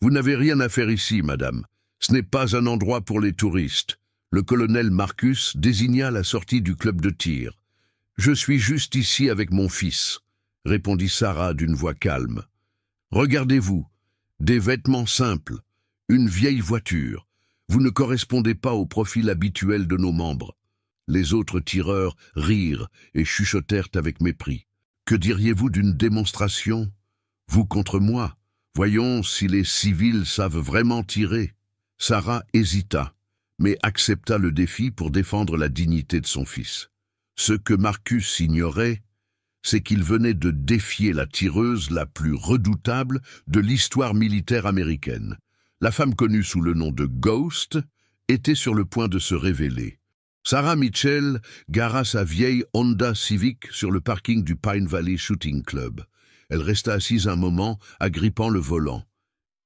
Vous n'avez rien à faire ici, madame. Ce n'est pas un endroit pour les touristes. Le colonel Marcus désigna la sortie du club de tir. Je suis juste ici avec mon fils, répondit Sarah d'une voix calme. Regardez-vous, des vêtements simples, une vieille voiture. Vous ne correspondez pas au profil habituel de nos membres. Les autres tireurs rirent et chuchotèrent avec mépris. Que diriez-vous d'une démonstration? Vous contre moi? Voyons si les civils savent vraiment tirer. Sarah hésita, mais accepta le défi pour défendre la dignité de son fils. Ce que Marcus ignorait, c'est qu'il venait de défier la tireuse la plus redoutable de l'histoire militaire américaine. La femme connue sous le nom de Ghost était sur le point de se révéler. Sarah Mitchell gara sa vieille Honda Civic sur le parking du Pine Valley Shooting Club. Elle resta assise un moment, agrippant le volant.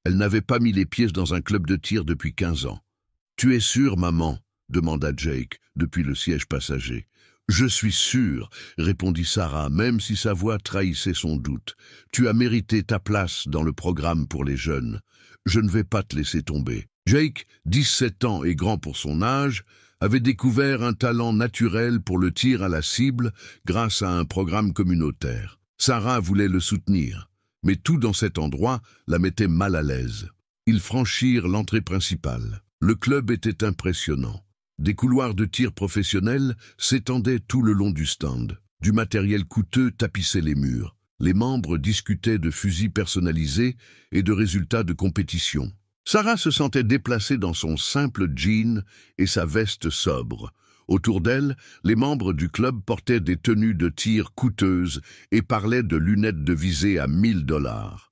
Elle n'avait pas mis les pieds dans un club de tir depuis 15 ans. « Tu es sûre, maman ?» demanda Jake, depuis le siège passager. « Je suis sûre, » répondit Sarah, même si sa voix trahissait son doute. « Tu as mérité ta place dans le programme pour les jeunes. Je ne vais pas te laisser tomber. » Jake, 17 ans et grand pour son âge, avait découvert un talent naturel pour le tir à la cible grâce à un programme communautaire. Sarah voulait le soutenir, mais tout dans cet endroit la mettait mal à l'aise. Ils franchirent l'entrée principale. Le club était impressionnant. Des couloirs de tir professionnels s'étendaient tout le long du stand. Du matériel coûteux tapissait les murs. Les membres discutaient de fusils personnalisés et de résultats de compétition. Sarah se sentait déplacée dans son simple jean et sa veste sobre. Autour d'elle, les membres du club portaient des tenues de tir coûteuses et parlaient de lunettes de visée à 1000 $.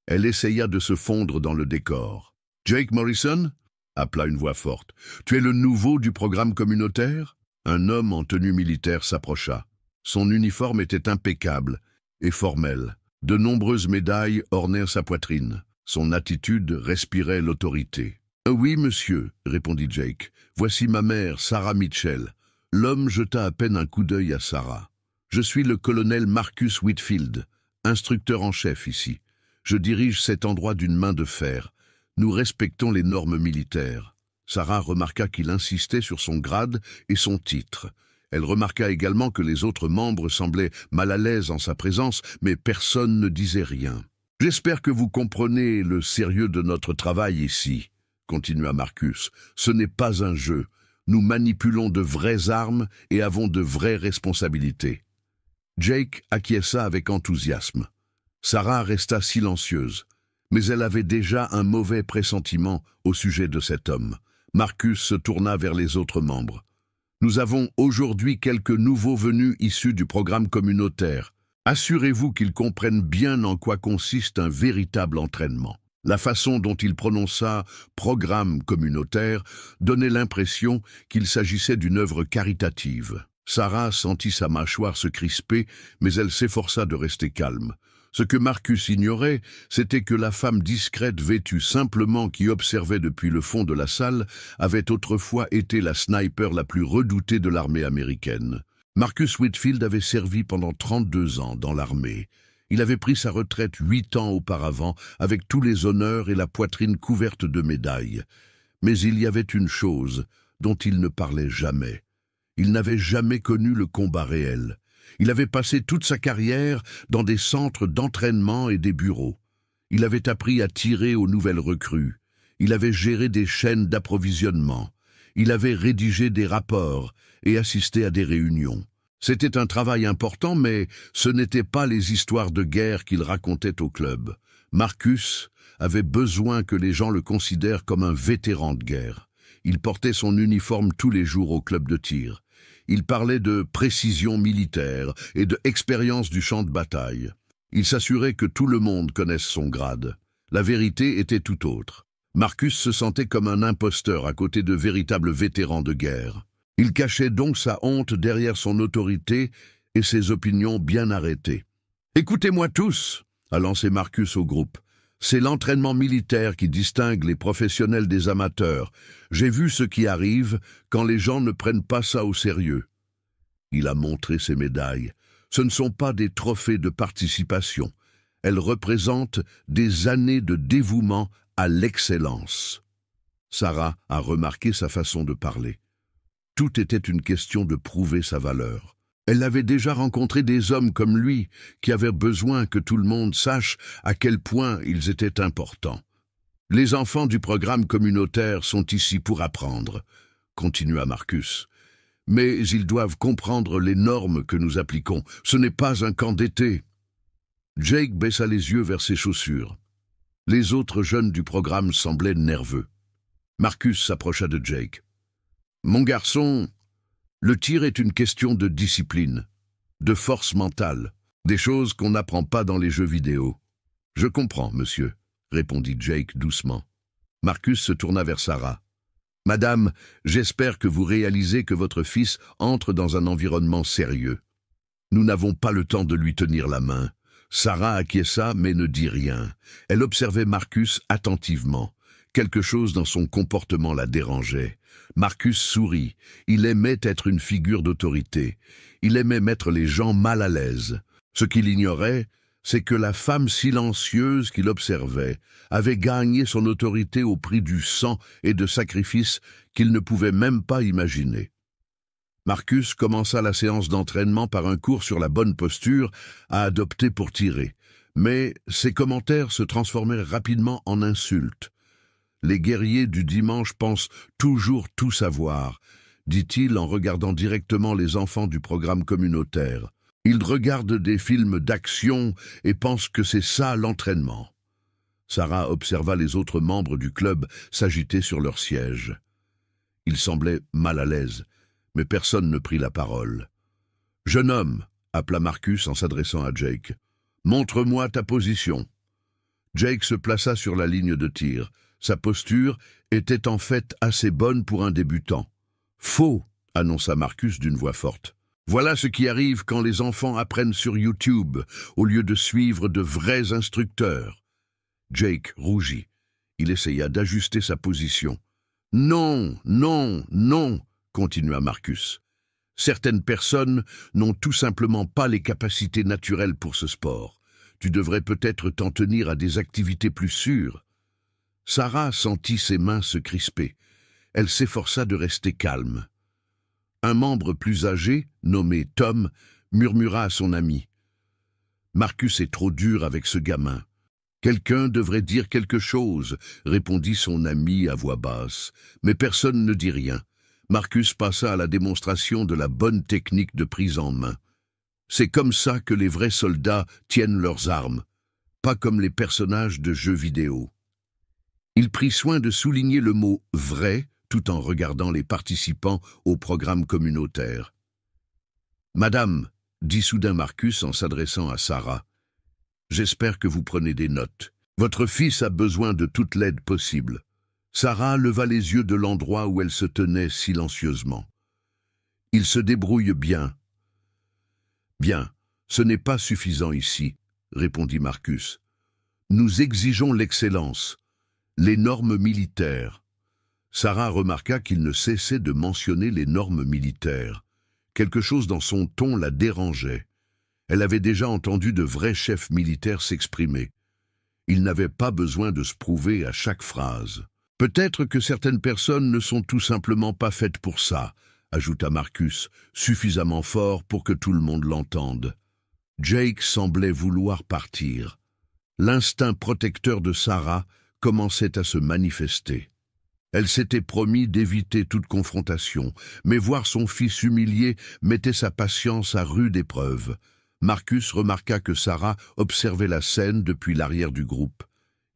Elle essaya de se fondre dans le décor. « Jake Morrison ?» appela une voix forte. « Tu es le nouveau du programme communautaire ?» Un homme en tenue militaire s'approcha. Son uniforme était impeccable et formel. De nombreuses médailles ornèrent sa poitrine. Son attitude respirait l'autorité. « Oui, monsieur, » répondit Jake. « Voici ma mère, Sarah Mitchell. » L'homme jeta à peine un coup d'œil à Sarah. « Je suis le colonel Marcus Whitfield, instructeur en chef ici. Je dirige cet endroit d'une main de fer. Nous respectons les normes militaires. » Sarah remarqua qu'il insistait sur son grade et son titre. Elle remarqua également que les autres membres semblaient mal à l'aise en sa présence, mais personne ne disait rien. « J'espère que vous comprenez le sérieux de notre travail ici, » continua Marcus. « Ce n'est pas un jeu. Nous manipulons de vraies armes et avons de vraies responsabilités. » Jake acquiesça avec enthousiasme. Sarah resta silencieuse, mais elle avait déjà un mauvais pressentiment au sujet de cet homme. Marcus se tourna vers les autres membres. « Nous avons aujourd'hui quelques nouveaux venus issus du programme communautaire. Assurez-vous qu'ils comprennent bien en quoi consiste un véritable entraînement. » La façon dont il prononça « programme communautaire » donnait l'impression qu'il s'agissait d'une œuvre caritative. Sarah sentit sa mâchoire se crisper, mais elle s'efforça de rester calme. Ce que Marcus ignorait, c'était que la femme discrète vêtue simplement qui observait depuis le fond de la salle avait autrefois été la sniper la plus redoutée de l'armée américaine. Marcus Whitfield avait servi pendant 32 ans dans l'armée. Il avait pris sa retraite 8 ans auparavant, avec tous les honneurs et la poitrine couverte de médailles. Mais il y avait une chose dont il ne parlait jamais. Il n'avait jamais connu le combat réel. Il avait passé toute sa carrière dans des centres d'entraînement et des bureaux. Il avait appris à tirer aux nouvelles recrues. Il avait géré des chaînes d'approvisionnement. Il avait rédigé des rapports et assisté à des réunions. C'était un travail important, mais ce n'étaient pas les histoires de guerre qu'il racontait au club. Marcus avait besoin que les gens le considèrent comme un vétéran de guerre. Il portait son uniforme tous les jours au club de tir. Il parlait de précision militaire et de expérience du champ de bataille. Il s'assurait que tout le monde connaisse son grade. La vérité était tout autre. Marcus se sentait comme un imposteur à côté de véritables vétérans de guerre. Il cachait donc sa honte derrière son autorité et ses opinions bien arrêtées. « Écoutez-moi tous !» a lancé Marcus au groupe. « C'est l'entraînement militaire qui distingue les professionnels des amateurs. J'ai vu ce qui arrive quand les gens ne prennent pas ça au sérieux. » Il a montré ses médailles. Ce ne sont pas des trophées de participation. Elles représentent des années de dévouement à l'excellence. Sarah a remarqué sa façon de parler. Tout était une question de prouver sa valeur. Elle avait déjà rencontré des hommes comme lui, qui avaient besoin que tout le monde sache à quel point ils étaient importants. Les enfants du programme communautaire sont ici pour apprendre, continua Marcus. Mais ils doivent comprendre les normes que nous appliquons. Ce n'est pas un camp d'été. Jake baissa les yeux vers ses chaussures. Les autres jeunes du programme semblaient nerveux. Marcus s'approcha de Jake. « Mon garçon, le tir est une question de discipline, de force mentale, des choses qu'on n'apprend pas dans les jeux vidéo. »« Je comprends, monsieur, » répondit Jake doucement. Marcus se tourna vers Sarah. « Madame, j'espère que vous réalisez que votre fils entre dans un environnement sérieux. Nous n'avons pas le temps de lui tenir la main. » Sarah acquiesça mais ne dit rien. Elle observait Marcus attentivement. Quelque chose dans son comportement la dérangeait. Marcus sourit. Il aimait être une figure d'autorité. Il aimait mettre les gens mal à l'aise. Ce qu'il ignorait, c'est que la femme silencieuse qu'il observait avait gagné son autorité au prix du sang et de sacrifices qu'il ne pouvait même pas imaginer. Marcus commença la séance d'entraînement par un cours sur la bonne posture à adopter pour tirer. Mais ses commentaires se transformèrent rapidement en insultes. « Les guerriers du dimanche pensent toujours tout savoir », dit-il en regardant directement les enfants du programme communautaire. « Ils regardent des films d'action et pensent que c'est ça l'entraînement. » Sarah observa les autres membres du club s'agiter sur leur siège. Ils semblaient mal à l'aise, mais personne ne prit la parole. « Jeune homme », appela Marcus en s'adressant à Jake, « montre-moi ta position. » Jake se plaça sur la ligne de tir. Sa posture était en fait assez bonne pour un débutant. « Faux », annonça Marcus d'une voix forte. « Voilà ce qui arrive quand les enfants apprennent sur YouTube, au lieu de suivre de vrais instructeurs. » Jake rougit. Il essaya d'ajuster sa position. « Non, non, non !» continua Marcus. « Certaines personnes n'ont tout simplement pas les capacités naturelles pour ce sport. Tu devrais peut-être t'en tenir à des activités plus sûres. » Sarah sentit ses mains se crisper. Elle s'efforça de rester calme. Un membre plus âgé, nommé Tom, murmura à son ami. « Marcus est trop dur avec ce gamin. »« Quelqu'un devrait dire quelque chose, » répondit son ami à voix basse. Mais personne ne dit rien. Marcus passa à la démonstration de la bonne technique de prise en main. C'est comme ça que les vrais soldats tiennent leurs armes, pas comme les personnages de jeux vidéo. Il prit soin de souligner le mot « vrai » tout en regardant les participants au programme communautaire. « Madame », dit soudain Marcus en s'adressant à Sarah, « j'espère que vous prenez des notes. Votre fils a besoin de toute l'aide possible. » Sarah leva les yeux de l'endroit où elle se tenait silencieusement. « Il se débrouille bien. »« Bien, ce n'est pas suffisant ici, » répondit Marcus. « Nous exigeons l'excellence, les normes militaires. » Sarah remarqua qu'il ne cessait de mentionner les normes militaires. Quelque chose dans son ton la dérangeait. Elle avait déjà entendu de vrais chefs militaires s'exprimer. Ils n'avaient pas besoin de se prouver à chaque phrase. « Peut-être que certaines personnes ne sont tout simplement pas faites pour ça, » ajouta Marcus, suffisamment fort pour que tout le monde l'entende. Jake semblait vouloir partir. L'instinct protecteur de Sarah commençait à se manifester. Elle s'était promis d'éviter toute confrontation, mais voir son fils humilié mettait sa patience à rude épreuve. Marcus remarqua que Sarah observait la scène depuis l'arrière du groupe.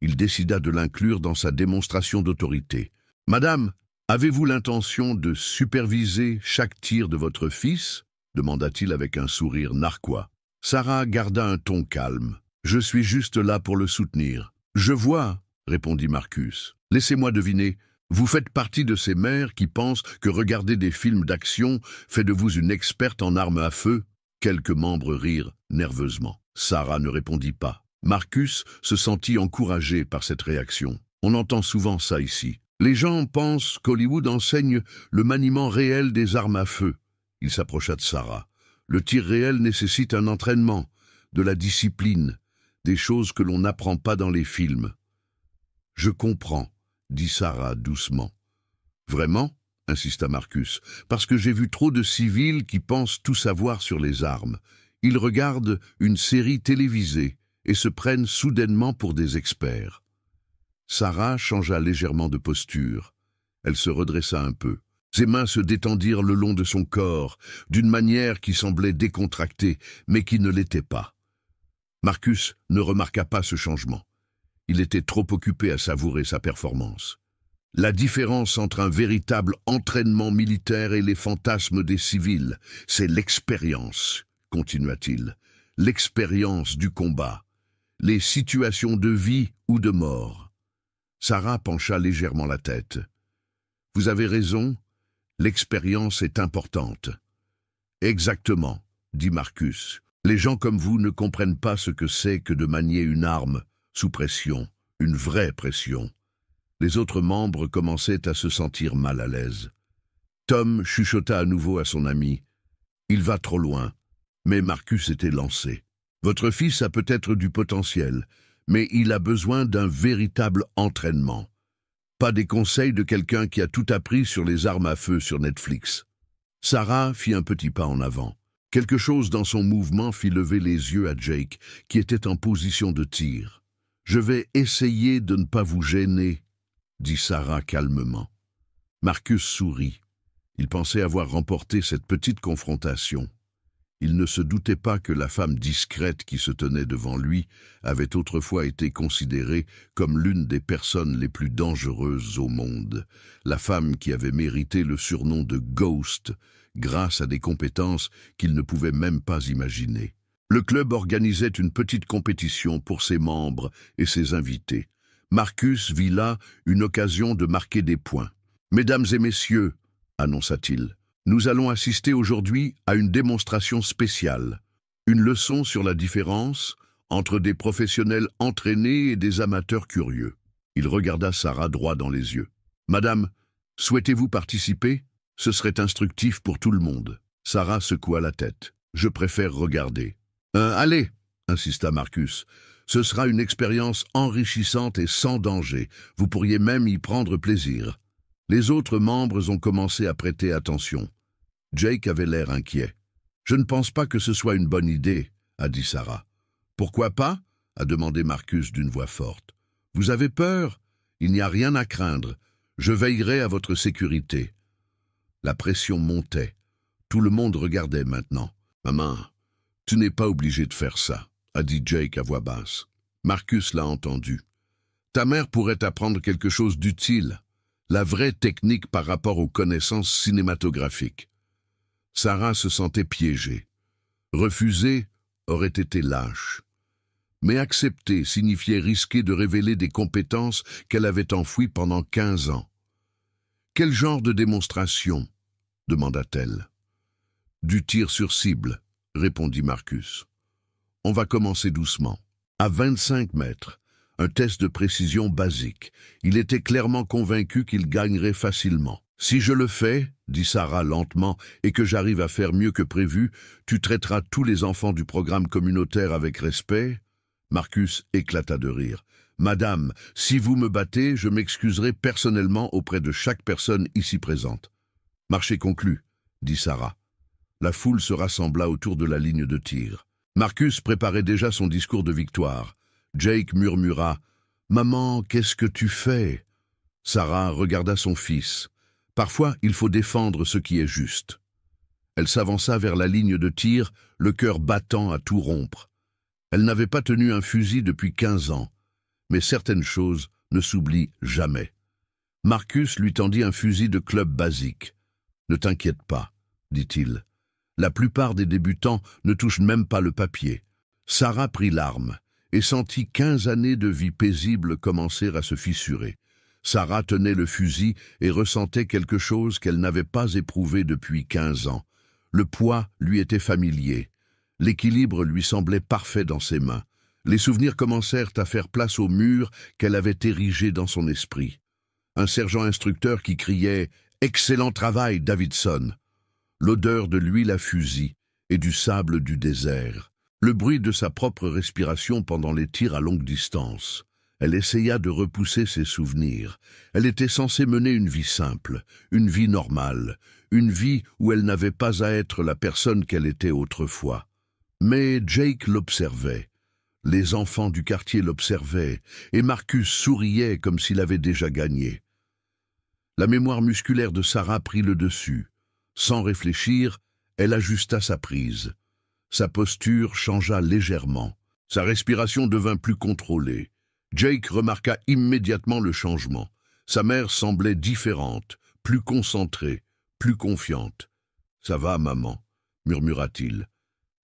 Il décida de l'inclure dans sa démonstration d'autorité. « Madame, avez-vous l'intention de superviser chaque tir de votre fils ?» demanda-t-il avec un sourire narquois. Sarah garda un ton calme. « Je suis juste là pour le soutenir. »« Je vois, » répondit Marcus. « Laissez-moi deviner. Vous faites partie de ces mères qui pensent que regarder des films d'action fait de vous une experte en armes à feu ?» Quelques membres rirent nerveusement. Sarah ne répondit pas. Marcus se sentit encouragé par cette réaction. On entend souvent ça ici. Les gens pensent qu'Hollywood enseigne le maniement réel des armes à feu. Il s'approcha de Sarah. Le tir réel nécessite un entraînement, de la discipline, des choses que l'on n'apprend pas dans les films. Je comprends, dit Sarah doucement. Vraiment? Insista Marcus, parce que j'ai vu trop de civils qui pensent tout savoir sur les armes. Ils regardent une série télévisée et se prennent soudainement pour des experts. Sarah changea légèrement de posture. Elle se redressa un peu. Ses mains se détendirent le long de son corps, d'une manière qui semblait décontractée, mais qui ne l'était pas. Marcus ne remarqua pas ce changement. Il était trop occupé à savourer sa performance. La différence entre un véritable entraînement militaire et les fantasmes des civils, c'est l'expérience, continua-t-il, l'expérience du combat, les situations de vie ou de mort. Sarah pencha légèrement la tête. Vous avez raison, l'expérience est importante. Exactement, dit Marcus. Les gens comme vous ne comprennent pas ce que c'est que de manier une arme sous pression, une vraie pression. Les autres membres commençaient à se sentir mal à l'aise. Tom chuchota à nouveau à son ami. Il va trop loin. Mais Marcus était lancé. Votre fils a peut-être du potentiel, mais il a besoin d'un véritable entraînement. Pas des conseils de quelqu'un qui a tout appris sur les armes à feu sur Netflix. Sarah fit un petit pas en avant. Quelque chose dans son mouvement fit lever les yeux à Jake, qui était en position de tir. « Je vais essayer de ne pas vous gêner », dit Sarah calmement. Marcus sourit. Il pensait avoir remporté cette petite confrontation. Il ne se doutait pas que la femme discrète qui se tenait devant lui avait autrefois été considérée comme l'une des personnes les plus dangereuses au monde, la femme qui avait mérité le surnom de Ghost grâce à des compétences qu'il ne pouvait même pas imaginer. Le club organisait une petite compétition pour ses membres et ses invités. Marcus vit là une occasion de marquer des points. « Mesdames et messieurs, annonça-t-il, nous allons assister aujourd'hui à une démonstration spéciale, une leçon sur la différence entre des professionnels entraînés et des amateurs curieux. » Il regarda Sarah droit dans les yeux. « Madame, souhaitez-vous participer? Ce serait instructif pour tout le monde. » Sarah secoua la tête. « Je préfère regarder. »« Allez, insista Marcus. Ce sera une expérience enrichissante et sans danger. Vous pourriez même y prendre plaisir. » Les autres membres ont commencé à prêter attention. Jake avait l'air inquiet. « Je ne pense pas que ce soit une bonne idée, » a dit Sarah. « Pourquoi pas ?» a demandé Marcus d'une voix forte. « Vous avez peur? Il n'y a rien à craindre. Je veillerai à votre sécurité. » La pression montait. Tout le monde regardait maintenant. « Maman, tu n'es pas obligé de faire ça, » a dit Jake à voix basse. Marcus l'a entendu. « Ta mère pourrait t'apprendre quelque chose d'utile, la vraie technique par rapport aux connaissances cinématographiques. » Sarah se sentait piégée. Refuser aurait été lâche. Mais accepter signifiait risquer de révéler des compétences qu'elle avait enfouies pendant 15 ans. « Quel genre de démonstration ?» demanda-t-elle. « Du tir sur cible, » répondit Marcus. « On va commencer doucement. À 25 mètres, un test de précision basique. Il était clairement convaincu qu'il gagnerait facilement. « Si je le fais, » dit Sarah lentement, « et que j'arrive à faire mieux que prévu, tu traiteras tous les enfants du programme communautaire avec respect ?» Marcus éclata de rire. « Madame, si vous me battez, je m'excuserai personnellement auprès de chaque personne ici présente. »« Marché conclu, » dit Sarah. La foule se rassembla autour de la ligne de tir. Marcus préparait déjà son discours de victoire. Jake murmura « Maman, qu'est-ce que tu fais ?» Sarah regarda son fils. « Parfois, il faut défendre ce qui est juste. » Elle s'avança vers la ligne de tir, le cœur battant à tout rompre. Elle n'avait pas tenu un fusil depuis 15 ans, mais certaines choses ne s'oublient jamais. Marcus lui tendit un fusil de club basique. « Ne t'inquiète pas, » dit-il. « La plupart des débutants ne touchent même pas le papier. » Sarah prit l'arme et sentit 15 années de vie paisible commencer à se fissurer. Sarah tenait le fusil et ressentait quelque chose qu'elle n'avait pas éprouvé depuis 15 ans. Le poids lui était familier. L'équilibre lui semblait parfait dans ses mains. Les souvenirs commencèrent à faire place au mur qu'elle avait érigé dans son esprit. Un sergent instructeur qui criait « Excellent travail, Davidson !» L'odeur de l'huile à fusil et du sable du désert. Le bruit de sa propre respiration pendant les tirs à longue distance. Elle essaya de repousser ses souvenirs. Elle était censée mener une vie simple, une vie normale, une vie où elle n'avait pas à être la personne qu'elle était autrefois. Mais Jake l'observait. Les enfants du quartier l'observaient, et Marcus souriait comme s'il avait déjà gagné. La mémoire musculaire de Sarah prit le dessus. Sans réfléchir, elle ajusta sa prise. Sa posture changea légèrement. Sa respiration devint plus contrôlée. Jake remarqua immédiatement le changement. Sa mère semblait différente, plus concentrée, plus confiante. « Ça va, maman ?» murmura-t-il.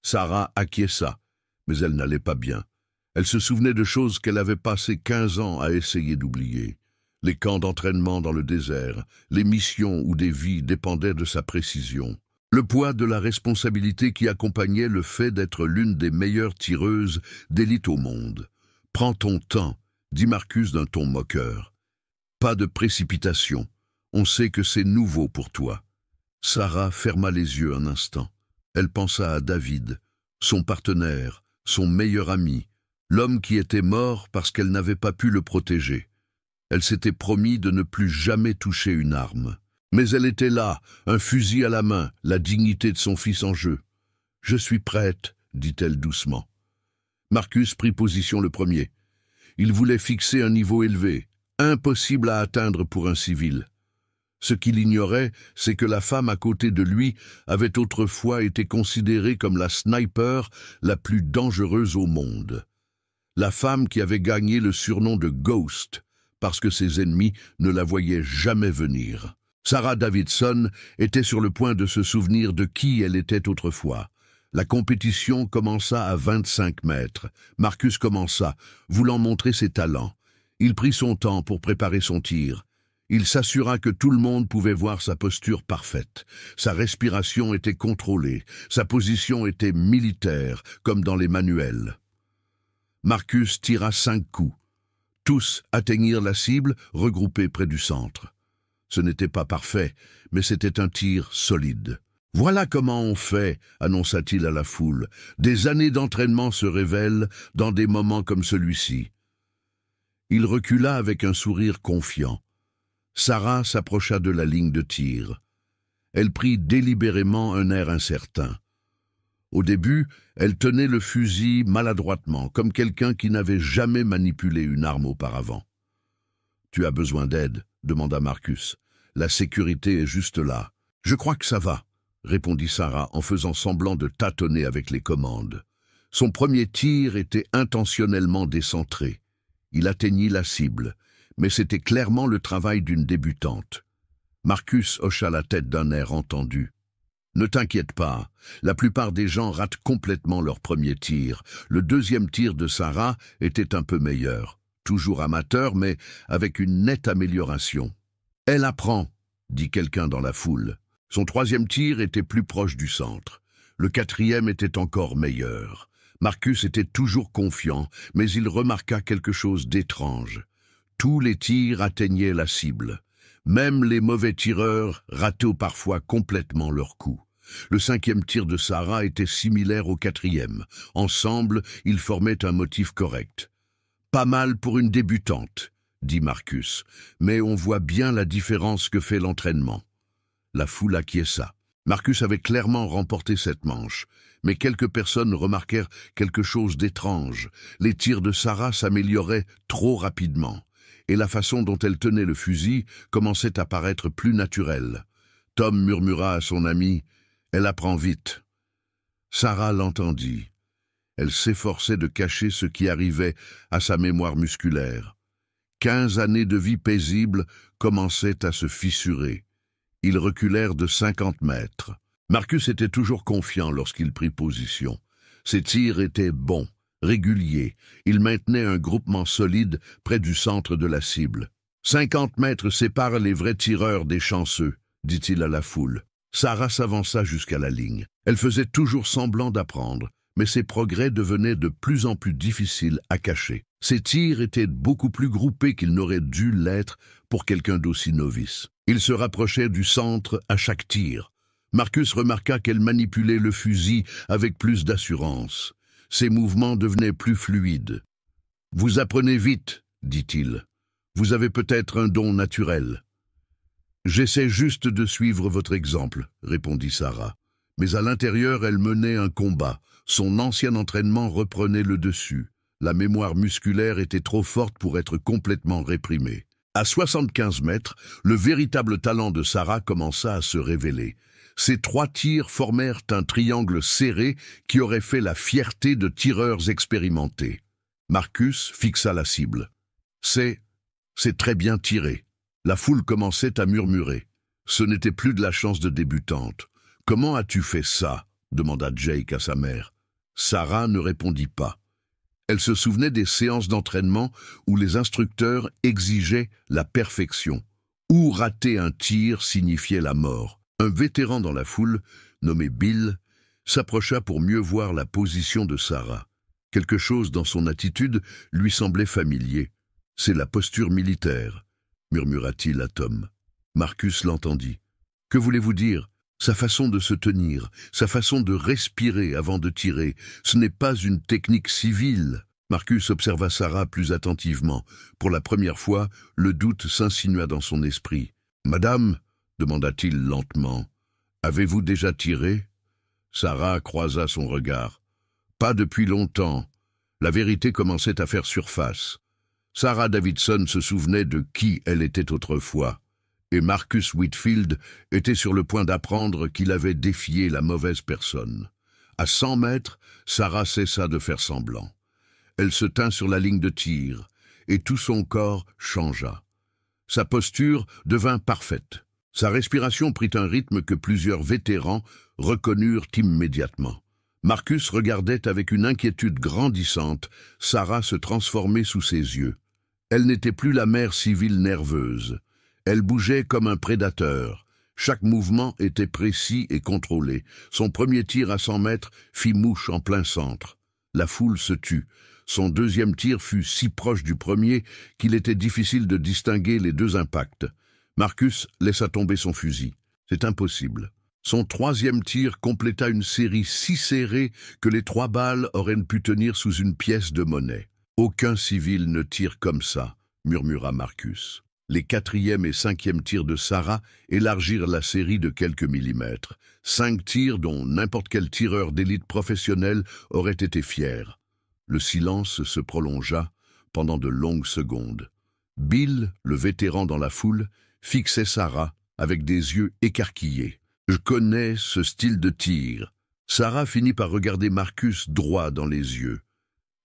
Sarah acquiesça, mais elle n'allait pas bien. Elle se souvenait de choses qu'elle avait passé 15 ans à essayer d'oublier. Les camps d'entraînement dans le désert, les missions où des vies dépendaient de sa précision. Le poids de la responsabilité qui accompagnait le fait d'être l'une des meilleures tireuses d'élite au monde. « Prends ton temps », dit Marcus d'un ton moqueur. « Pas de précipitation. On sait que c'est nouveau pour toi. » Sarah ferma les yeux un instant. Elle pensa à David, son partenaire, son meilleur ami, l'homme qui était mort parce qu'elle n'avait pas pu le protéger. Elle s'était promis de ne plus jamais toucher une arme. Mais elle était là, un fusil à la main, la dignité de son fils en jeu. « Je suis prête », dit-elle doucement. Marcus prit position le premier. Il voulait fixer un niveau élevé, impossible à atteindre pour un civil. Ce qu'il ignorait, c'est que la femme à côté de lui avait autrefois été considérée comme la sniper la plus dangereuse au monde. La femme qui avait gagné le surnom de Ghost, parce que ses ennemis ne la voyaient jamais venir. Sarah Davidson était sur le point de se souvenir de qui elle était autrefois. La compétition commença à 25 mètres. Marcus commença, voulant montrer ses talents. Il prit son temps pour préparer son tir. Il s'assura que tout le monde pouvait voir sa posture parfaite. Sa respiration était contrôlée. Sa position était militaire, comme dans les manuels. Marcus tira 5 coups. Tous atteignirent la cible, regroupés près du centre. Ce n'était pas parfait, mais c'était un tir solide. « Voilà comment on fait », annonça-t-il à la foule. « Des années d'entraînement se révèlent dans des moments comme celui-ci. » Il recula avec un sourire confiant. Sarah s'approcha de la ligne de tir. Elle prit délibérément un air incertain. Au début, elle tenait le fusil maladroitement, comme quelqu'un qui n'avait jamais manipulé une arme auparavant. « Tu as besoin d'aide ?» demanda Marcus. « La sécurité est juste là. »« Je crois que ça va », répondit Sarah en faisant semblant de tâtonner avec les commandes. Son premier tir était intentionnellement décentré. Il atteignit la cible, mais c'était clairement le travail d'une débutante. Marcus hocha la tête d'un air entendu. « Ne t'inquiète pas, la plupart des gens ratent complètement leur premier tir. Le deuxième tir de Sarah était un peu meilleur. Toujours amateur, mais avec une nette amélioration. « Elle apprend », dit quelqu'un dans la foule. Son troisième tir était plus proche du centre. Le quatrième était encore meilleur. Marcus était toujours confiant, mais il remarqua quelque chose d'étrange. Tous les tirs atteignaient la cible. Même les mauvais tireurs rataient parfois complètement leur coup. Le cinquième tir de Sarah était similaire au quatrième. Ensemble, ils formaient un motif correct. « Pas mal pour une débutante », dit Marcus, « mais on voit bien la différence que fait l'entraînement. » La foule acquiesça. Marcus avait clairement remporté cette manche, mais quelques personnes remarquèrent quelque chose d'étrange. Les tirs de Sarah s'amélioraient trop rapidement, et la façon dont elle tenait le fusil commençait à paraître plus naturelle. Tom murmura à son ami « Elle apprend vite ». Sarah l'entendit. Elle s'efforçait de cacher ce qui arrivait à sa mémoire musculaire. 15 années de vie paisible commençaient à se fissurer. Ils reculèrent de 50 mètres. Marcus était toujours confiant lorsqu'il prit position. Ses tirs étaient bons, réguliers. Il maintenait un groupement solide près du centre de la cible. 50 mètres séparent les vrais tireurs des chanceux, dit-il à la foule. Sarah s'avança jusqu'à la ligne. Elle faisait toujours semblant d'apprendre, mais ses progrès devenaient de plus en plus difficiles à cacher. Ses tirs étaient beaucoup plus groupés qu'ils n'auraient dû l'être pour quelqu'un d'aussi novice. Il se rapprochait du centre à chaque tir. Marcus remarqua qu'elle manipulait le fusil avec plus d'assurance. Ses mouvements devenaient plus fluides. « Vous apprenez vite », dit-il. Vous avez peut-être un don naturel. J'essaie juste de suivre votre exemple, répondit Sarah. Mais à l'intérieur, elle menait un combat. Son ancien entraînement reprenait le dessus. La mémoire musculaire était trop forte pour être complètement réprimée. À 75 mètres, le véritable talent de Sarah commença à se révéler. Ces 3 tirs formèrent un triangle serré qui aurait fait la fierté de tireurs expérimentés. Marcus fixa la cible. C'est très bien tiré. La foule commençait à murmurer. Ce n'était plus de la chance de débutante. « Comment as-tu fait ça ?» demanda Jake à sa mère. Sarah ne répondit pas. Elle se souvenait des séances d'entraînement où les instructeurs exigeaient la perfection, où rater un tir signifiait la mort. Un vétéran dans la foule, nommé Bill, s'approcha pour mieux voir la position de Sarah. Quelque chose dans son attitude lui semblait familier. « C'est la posture militaire », murmura-t-il à Tom. Marcus l'entendit. « Que voulez-vous dire ? Sa façon de se tenir, sa façon de respirer avant de tirer, ce n'est pas une technique civile. » Marcus observa Sarah plus attentivement. Pour la première fois, le doute s'insinua dans son esprit. « Madame ?» demanda-t-il lentement. « Avez-vous déjà tiré ?» Sarah croisa son regard. « Pas depuis longtemps. » La vérité commençait à faire surface. Sarah Davidson se souvenait de qui elle était autrefois. Et Marcus Whitfield était sur le point d'apprendre qu'il avait défié la mauvaise personne. À 100 mètres, Sarah cessa de faire semblant. Elle se tint sur la ligne de tir, et tout son corps changea. Sa posture devint parfaite. Sa respiration prit un rythme que plusieurs vétérans reconnurent immédiatement. Marcus regardait avec une inquiétude grandissante Sarah se transformer sous ses yeux. Elle n'était plus la mère civile nerveuse. Elle bougeait comme un prédateur. Chaque mouvement était précis et contrôlé. Son premier tir à 100 mètres fit mouche en plein centre. La foule se tut. Son deuxième tir fut si proche du premier qu'il était difficile de distinguer les 2 impacts. Marcus laissa tomber son fusil. C'est impossible. Son troisième tir compléta une série si serrée que les 3 balles auraient pu tenir sous une pièce de monnaie. « Aucun civil ne tire comme ça », murmura Marcus. Les 4e et 5e tirs de Sarah élargirent la série de quelques millimètres. 5 tirs dont n'importe quel tireur d'élite professionnel aurait été fier. Le silence se prolongea pendant de longues secondes. Bill, le vétéran dans la foule, fixait Sarah avec des yeux écarquillés. « Je connais ce style de tir. » Sarah finit par regarder Marcus droit dans les yeux.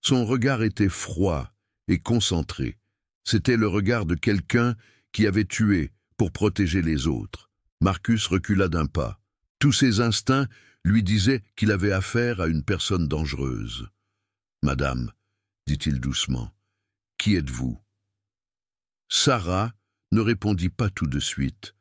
Son regard était froid et concentré. C'était le regard de quelqu'un qui avait tué pour protéger les autres. Marcus recula d'un pas. Tous ses instincts lui disaient qu'il avait affaire à une personne dangereuse. « Madame, » dit-il doucement, « qui êtes-vous » Sarah ne répondit pas tout de suite.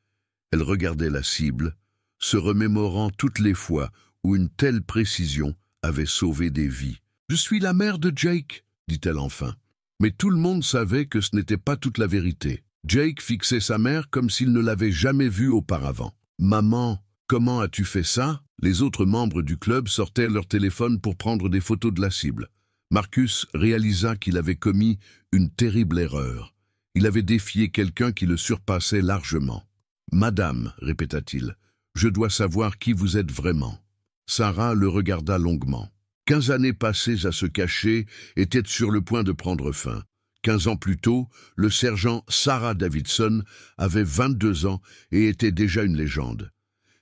Elle regardait la cible, se remémorant toutes les fois où une telle précision avait sauvé des vies. « Je suis la mère de Jake, » dit-elle enfin. Mais tout le monde savait que ce n'était pas toute la vérité. Jake fixait sa mère comme s'il ne l'avait jamais vue auparavant. « Maman, comment as-tu fait ça ?» Les autres membres du club sortaient leur téléphone pour prendre des photos de la cible. Marcus réalisa qu'il avait commis une terrible erreur. Il avait défié quelqu'un qui le surpassait largement. « Madame, » répéta-t-il, « je dois savoir qui vous êtes vraiment. » Sarah le regarda longuement. 15 années passées à se cacher étaient sur le point de prendre fin. 15 ans plus tôt, le sergent Sarah Davidson avait 22 ans et était déjà une légende.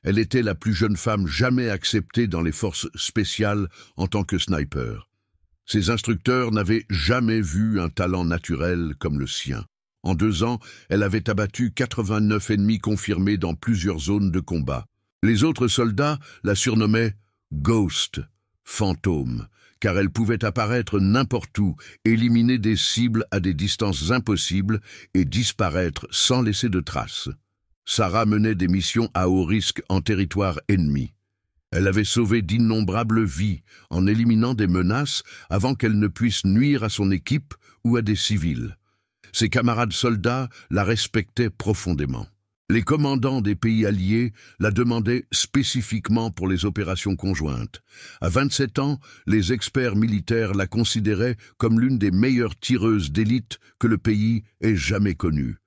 Elle était la plus jeune femme jamais acceptée dans les forces spéciales en tant que sniper. Ses instructeurs n'avaient jamais vu un talent naturel comme le sien. En 2 ans, elle avait abattu 89 ennemis confirmés dans plusieurs zones de combat. Les autres soldats la surnommaient « Ghost », fantôme, car elle pouvait apparaître n'importe où, éliminer des cibles à des distances impossibles et disparaître sans laisser de traces. Sarah menait des missions à haut risque en territoire ennemi. Elle avait sauvé d'innombrables vies en éliminant des menaces avant qu'elles ne puissent nuire à son équipe ou à des civils. Ses camarades soldats la respectaient profondément. Les commandants des pays alliés la demandaient spécifiquement pour les opérations conjointes. À 27 ans, les experts militaires la considéraient comme l'une des meilleures tireuses d'élite que le pays ait jamais connue.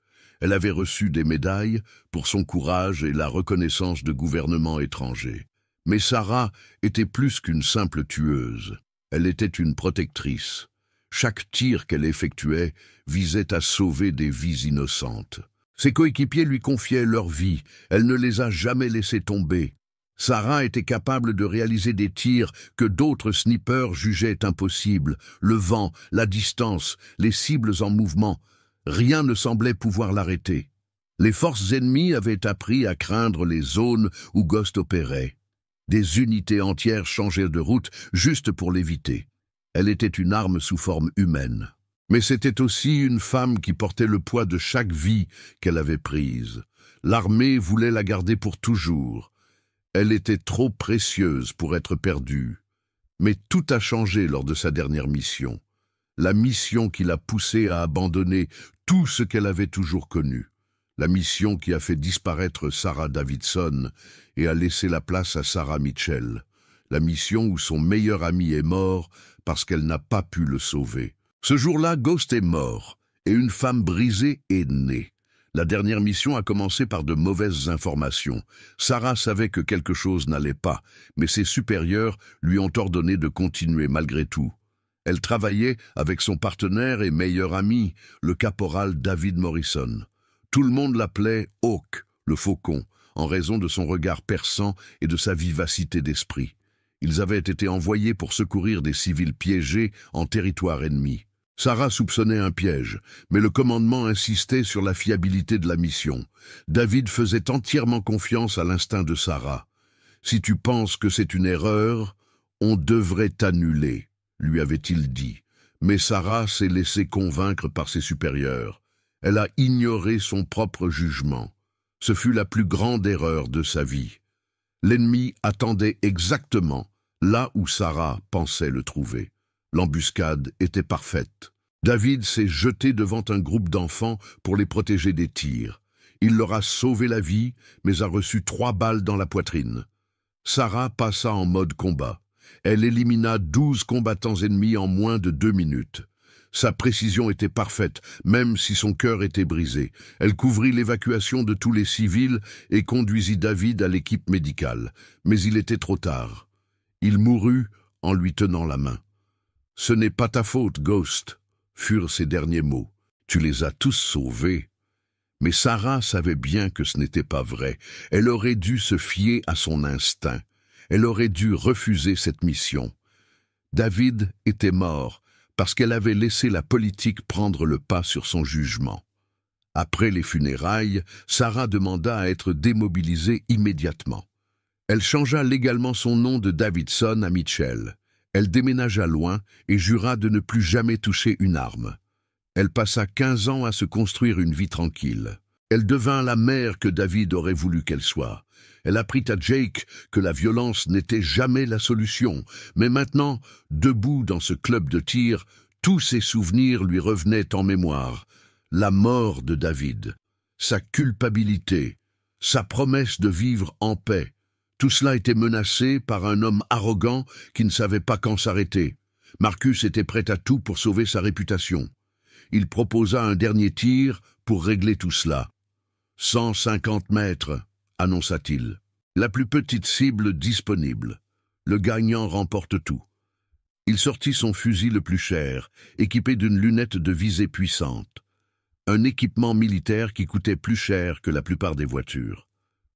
Elle avait reçu des médailles pour son courage et la reconnaissance de gouvernements étrangers. Mais Sarah était plus qu'une simple tueuse. Elle était une protectrice. Chaque tir qu'elle effectuait visait à sauver des vies innocentes. Ses coéquipiers lui confiaient leur vie, elle ne les a jamais laissés tomber. Sarah était capable de réaliser des tirs que d'autres snipers jugeaient impossibles. Le vent, la distance, les cibles en mouvement, rien ne semblait pouvoir l'arrêter. Les forces ennemies avaient appris à craindre les zones où Ghost opérait. Des unités entières changeaient de route juste pour l'éviter. Elle était une arme sous forme humaine. Mais c'était aussi une femme qui portait le poids de chaque vie qu'elle avait prise. L'armée voulait la garder pour toujours. Elle était trop précieuse pour être perdue. Mais tout a changé lors de sa dernière mission. La mission qui l'a poussée à abandonner tout ce qu'elle avait toujours connu. La mission qui a fait disparaître Sarah Davidson et a laissé la place à Sarah Mitchell. La mission où son meilleur ami est mort parce qu'elle n'a pas pu le sauver. Ce jour-là, Ghost est mort et une femme brisée est née. La dernière mission a commencé par de mauvaises informations. Sarah savait que quelque chose n'allait pas, mais ses supérieurs lui ont ordonné de continuer malgré tout. Elle travaillait avec son partenaire et meilleur ami, le caporal David Morrison. Tout le monde l'appelait Hawk, le faucon, en raison de son regard perçant et de sa vivacité d'esprit. Ils avaient été envoyés pour secourir des civils piégés en territoire ennemi. Sarah soupçonnait un piège, mais le commandement insistait sur la fiabilité de la mission. David faisait entièrement confiance à l'instinct de Sarah. « Si tu penses que c'est une erreur, on devrait t'annuler », lui avait-il dit. Mais Sarah s'est laissée convaincre par ses supérieurs. Elle a ignoré son propre jugement. Ce fut la plus grande erreur de sa vie. L'ennemi attendait exactement là où Sarah pensait le trouver. L'embuscade était parfaite. David s'est jeté devant un groupe d'enfants pour les protéger des tirs. Il leur a sauvé la vie, mais a reçu 3 balles dans la poitrine. Sarah passa en mode combat. Elle élimina 12 combattants ennemis en moins de 2 minutes. Sa précision était parfaite, même si son cœur était brisé. Elle couvrit l'évacuation de tous les civils et conduisit David à l'équipe médicale. Mais il était trop tard. Il mourut en lui tenant la main. « Ce n'est pas ta faute, Ghost », furent ses derniers mots. « Tu les as tous sauvés. » Mais Sarah savait bien que ce n'était pas vrai. Elle aurait dû se fier à son instinct. Elle aurait dû refuser cette mission. David était mort parce qu'elle avait laissé la politique prendre le pas sur son jugement. Après les funérailles, Sarah demanda à être démobilisée immédiatement. Elle changea légalement son nom de Davidson à Mitchell. Elle déménagea loin et jura de ne plus jamais toucher une arme. Elle passa 15 ans à se construire une vie tranquille. Elle devint la mère que David aurait voulu qu'elle soit. Elle apprit à Jake que la violence n'était jamais la solution. Mais maintenant, debout dans ce club de tir, tous ses souvenirs lui revenaient en mémoire. La mort de David, sa culpabilité, sa promesse de vivre en paix. Tout cela était menacé par un homme arrogant qui ne savait pas quand s'arrêter. Marcus était prêt à tout pour sauver sa réputation. Il proposa un dernier tir pour régler tout cela. 150 mètres, annonça-t-il. La plus petite cible disponible. Le gagnant remporte tout. Il sortit son fusil le plus cher, équipé d'une lunette de visée puissante. Un équipement militaire qui coûtait plus cher que la plupart des voitures.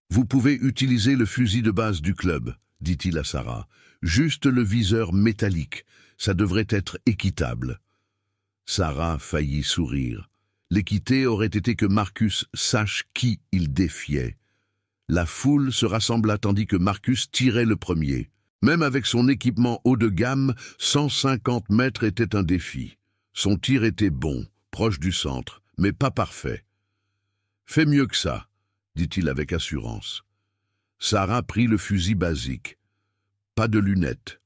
« Vous pouvez utiliser le fusil de base du club », dit-il à Sarah. « Juste le viseur métallique, ça devrait être équitable. » Sarah faillit sourire. L'équité aurait été que Marcus sache qui il défiait. La foule se rassembla tandis que Marcus tirait le premier. Même avec son équipement haut de gamme, 150 mètres était un défi. Son tir était bon, proche du centre, mais pas parfait. « Fais mieux que ça », dit-il avec assurance. Sarah prit le fusil basique. Pas de lunettes,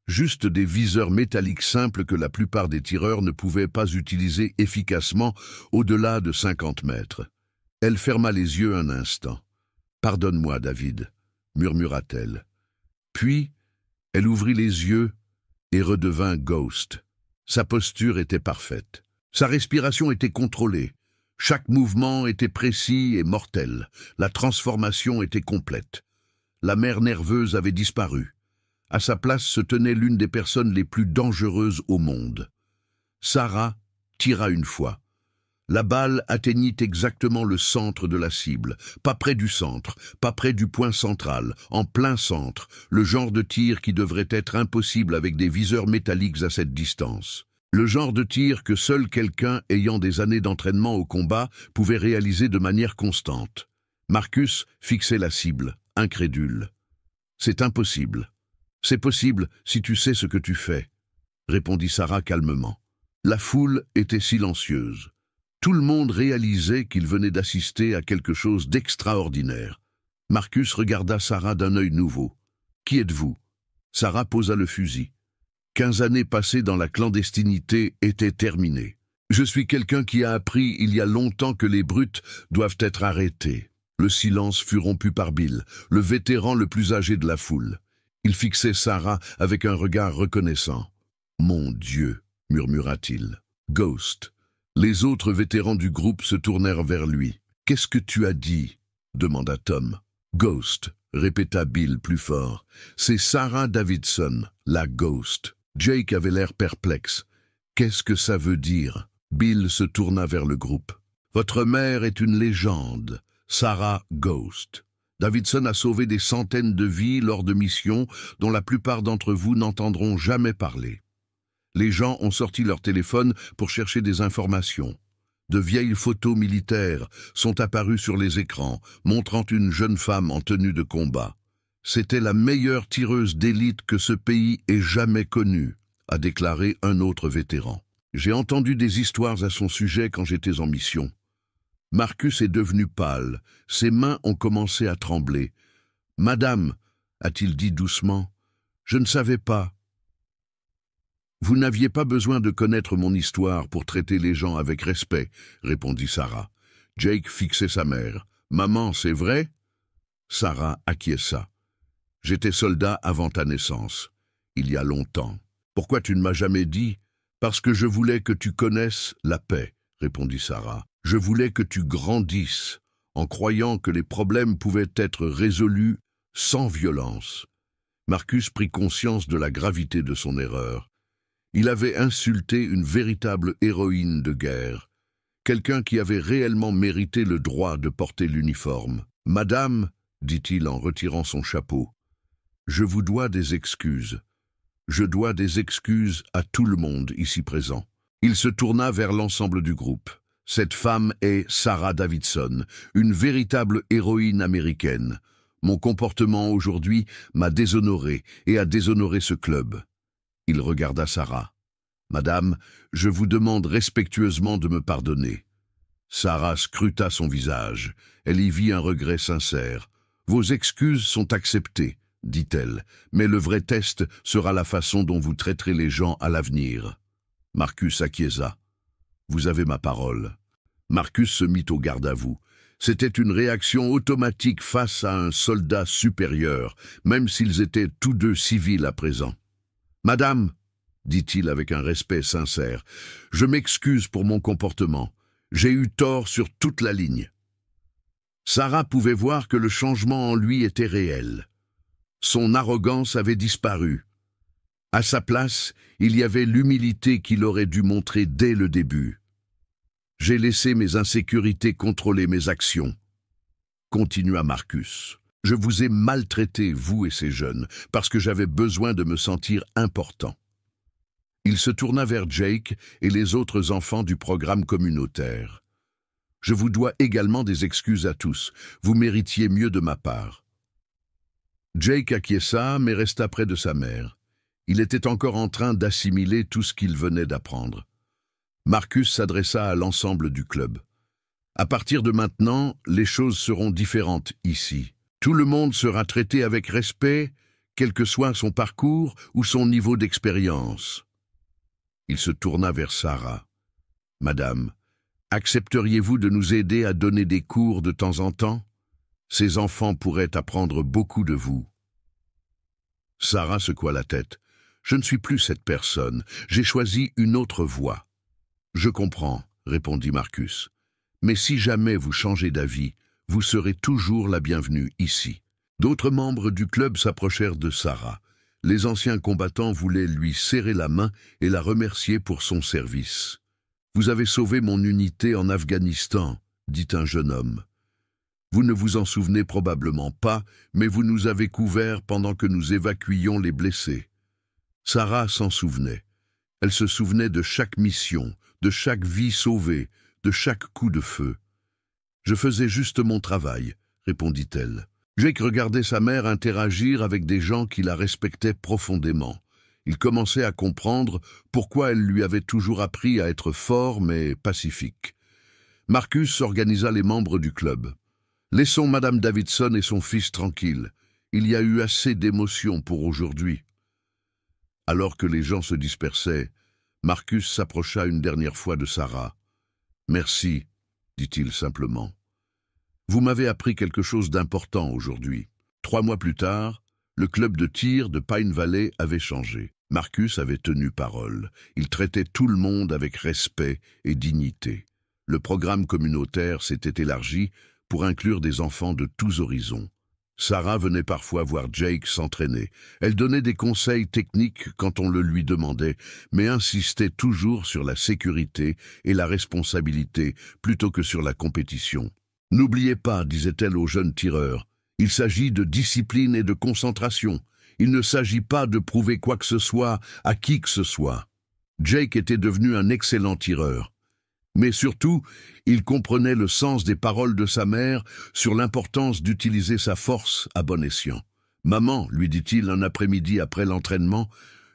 juste des viseurs métalliques simples que la plupart des tireurs ne pouvaient pas utiliser efficacement au-delà de 50 mètres. Elle ferma les yeux un instant. « Pardonne-moi, David, » murmura-t-elle. Puis, elle ouvrit les yeux et redevint Ghost. Sa posture était parfaite. Sa respiration était contrôlée. Chaque mouvement était précis et mortel. La transformation était complète. La mère nerveuse avait disparu. À sa place se tenait l'une des personnes les plus dangereuses au monde. Sarah tira une fois. La balle atteignit exactement le centre de la cible, pas près du centre, pas près du point central, en plein centre, le genre de tir qui devrait être impossible avec des viseurs métalliques à cette distance. Le genre de tir que seul quelqu'un ayant des années d'entraînement au combat pouvait réaliser de manière constante. Marcus fixait la cible, incrédule. « C'est impossible. C'est possible si tu sais ce que tu fais, » répondit Sarah calmement. La foule était silencieuse. Tout le monde réalisait qu'il venait d'assister à quelque chose d'extraordinaire. Marcus regarda Sarah d'un œil nouveau. « Qui êtes-vous » Sarah posa le fusil. 15 années passées dans la clandestinité étaient terminées. « Je suis quelqu'un qui a appris il y a longtemps que les brutes doivent être arrêtés. » Le silence fut rompu par Bill, le vétéran le plus âgé de la foule. Il fixait Sarah avec un regard reconnaissant. « Mon Dieu » murmura-t-il. « Ghost » Les autres vétérans du groupe se tournèrent vers lui. « Qu'est-ce que tu as dit » demanda Tom. « Ghost » répéta Bill plus fort. « C'est Sarah Davidson, la Ghost. » Jake avait l'air perplexe. « Qu'est-ce que ça veut dire » Bill se tourna vers le groupe. « Votre mère est une légende, Sarah Ghost. Davidson a sauvé des centaines de vies lors de missions dont la plupart d'entre vous n'entendront jamais parler. Les gens ont sorti leur téléphone pour chercher des informations. De vieilles photos militaires sont apparues sur les écrans, montrant une jeune femme en tenue de combat. C'était la meilleure tireuse d'élite que ce pays ait jamais connue, a déclaré un autre vétéran. J'ai entendu des histoires à son sujet quand j'étais en mission. Marcus est devenu pâle, ses mains ont commencé à trembler. « Madame, » a-t-il dit doucement, « je ne savais pas. » Vous n'aviez pas besoin de connaître mon histoire pour traiter les gens avec respect, répondit Sarah. Jake fixait sa mère. Maman, c'est vrai? Sarah acquiesça. J'étais soldat avant ta naissance, il y a longtemps. Pourquoi tu ne m'as jamais dit? Parce que je voulais que tu connaisses la paix, répondit Sarah. Je voulais que tu grandisses, en croyant que les problèmes pouvaient être résolus sans violence. Marcus prit conscience de la gravité de son erreur. Il avait insulté une véritable héroïne de guerre, quelqu'un qui avait réellement mérité le droit de porter l'uniforme. « Madame, » dit-il en retirant son chapeau, « je vous dois des excuses. Je dois des excuses à tout le monde ici présent. » Il se tourna vers l'ensemble du groupe. « Cette femme est Sarah Davidson, une véritable héroïne américaine. Mon comportement aujourd'hui m'a déshonoré et a déshonoré ce club. » Il regarda Sarah. « Madame, je vous demande respectueusement de me pardonner. » Sarah scruta son visage. Elle y vit un regret sincère. « Vos excuses sont acceptées, » dit-elle, « mais le vrai test sera la façon dont vous traiterez les gens à l'avenir. » Marcus acquiesça. « Vous avez ma parole. » Marcus se mit au garde-à-vous. C'était une réaction automatique face à un soldat supérieur, même s'ils étaient tous deux civils à présent. « Madame, » dit-il avec un respect sincère, « je m'excuse pour mon comportement. J'ai eu tort sur toute la ligne. » Sarah pouvait voir que le changement en lui était réel. Son arrogance avait disparu. À sa place, il y avait l'humilité qu'il aurait dû montrer dès le début. « J'ai laissé mes insécurités contrôler mes actions. » Continua Marcus. « Je vous ai maltraité, vous et ces jeunes, parce que j'avais besoin de me sentir important. » Il se tourna vers Jake et les autres enfants du programme communautaire. « Je vous dois également des excuses à tous. Vous méritiez mieux de ma part. » Jake acquiesça, mais resta près de sa mère. Il était encore en train d'assimiler tout ce qu'il venait d'apprendre. Marcus s'adressa à l'ensemble du club. « À partir de maintenant, les choses seront différentes ici. Tout le monde sera traité avec respect, quel que soit son parcours ou son niveau d'expérience. » Il se tourna vers Sarah. « Madame, Accepteriez-vous de nous aider à donner des cours de temps en temps? Ces enfants pourraient apprendre beaucoup de vous. » Sarah secoua la tête. « Je ne suis plus cette personne. J'ai choisi une autre voie. »« Je comprends, » répondit Marcus. « Mais si jamais vous changez d'avis, vous serez toujours la bienvenue ici. » D'autres membres du club s'approchèrent de Sarah. Les anciens combattants voulaient lui serrer la main et la remercier pour son service. « Vous avez sauvé mon unité en Afghanistan, » dit un jeune homme. « Vous ne vous en souvenez probablement pas, mais vous nous avez couverts pendant que nous évacuions les blessés. » Sarah s'en souvenait. Elle se souvenait de chaque mission, de chaque vie sauvée, de chaque coup de feu. « Je faisais juste mon travail, » répondit-elle. Jake regardait sa mère interagir avec des gens qui la respectaient profondément. Il commençait à comprendre pourquoi elle lui avait toujours appris à être fort mais pacifique. Marcus organisa les membres du club. « Laissons Madame Davidson et son fils tranquilles. Il y a eu assez d'émotions pour aujourd'hui. » Alors que les gens se dispersaient, Marcus s'approcha une dernière fois de Sarah. « Merci, » dit-il simplement. « Vous m'avez appris quelque chose d'important aujourd'hui. » 3 mois plus tard, le club de tir de Pine Valley avait changé. Marcus avait tenu parole. Il traitait tout le monde avec respect et dignité. Le programme communautaire s'était élargi pour inclure des enfants de tous horizons. Sarah venait parfois voir Jake s'entraîner. Elle donnait des conseils techniques quand on le lui demandait, mais insistait toujours sur la sécurité et la responsabilité plutôt que sur la compétition. « N'oubliez pas, disait-elle aux jeunes tireurs, il s'agit de discipline et de concentration. Il ne s'agit pas de prouver quoi que ce soit à qui que ce soit. » Jake était devenu un excellent tireur. Mais surtout, il comprenait le sens des paroles de sa mère sur l'importance d'utiliser sa force à bon escient. « Maman, lui dit-il un après-midi après l'entraînement,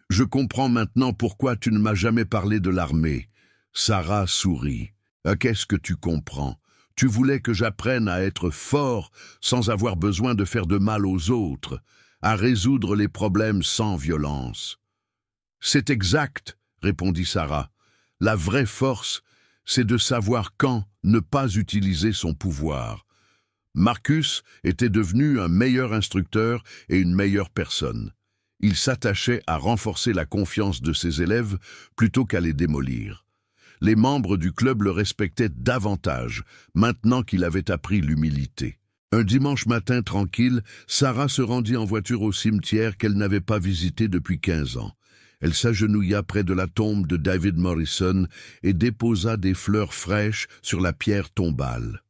je comprends maintenant pourquoi tu ne m'as jamais parlé de l'armée. » Sarah sourit. « Ah, qu'est-ce que tu comprends? Tu voulais que j'apprenne à être fort sans avoir besoin de faire de mal aux autres, à résoudre les problèmes sans violence. »« C'est exact, » répondit Sarah. « La vraie force, c'est de savoir quand ne pas utiliser son pouvoir. » Marcus était devenu un meilleur instructeur et une meilleure personne. Il s'attachait à renforcer la confiance de ses élèves plutôt qu'à les démolir. Les membres du club le respectaient davantage, maintenant qu'il avait appris l'humilité. Un dimanche matin tranquille, Sarah se rendit en voiture au cimetière qu'elle n'avait pas visité depuis 15 ans. Elle s'agenouilla près de la tombe de David Morrison et déposa des fleurs fraîches sur la pierre tombale.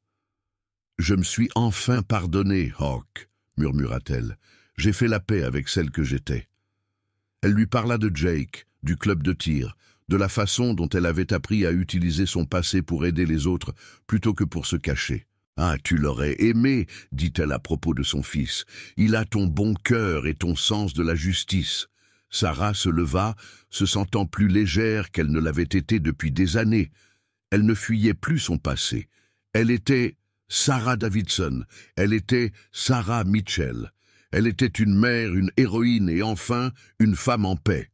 « Je me suis enfin pardonnée, Hawk, » murmura-t-elle. « J'ai fait la paix avec celle que j'étais. » Elle lui parla de Jake, du club de tir, de la façon dont elle avait appris à utiliser son passé pour aider les autres plutôt que pour se cacher. « Ah, tu l'aurais aimé, » dit-elle à propos de son fils. « Il a ton bon cœur et ton sens de la justice. » Sarah se leva, se sentant plus légère qu'elle ne l'avait été depuis des années. Elle ne fuyait plus son passé. Elle était Sarah Davidson. Elle était Sarah Mitchell. Elle était une mère, une héroïne et enfin une femme en paix.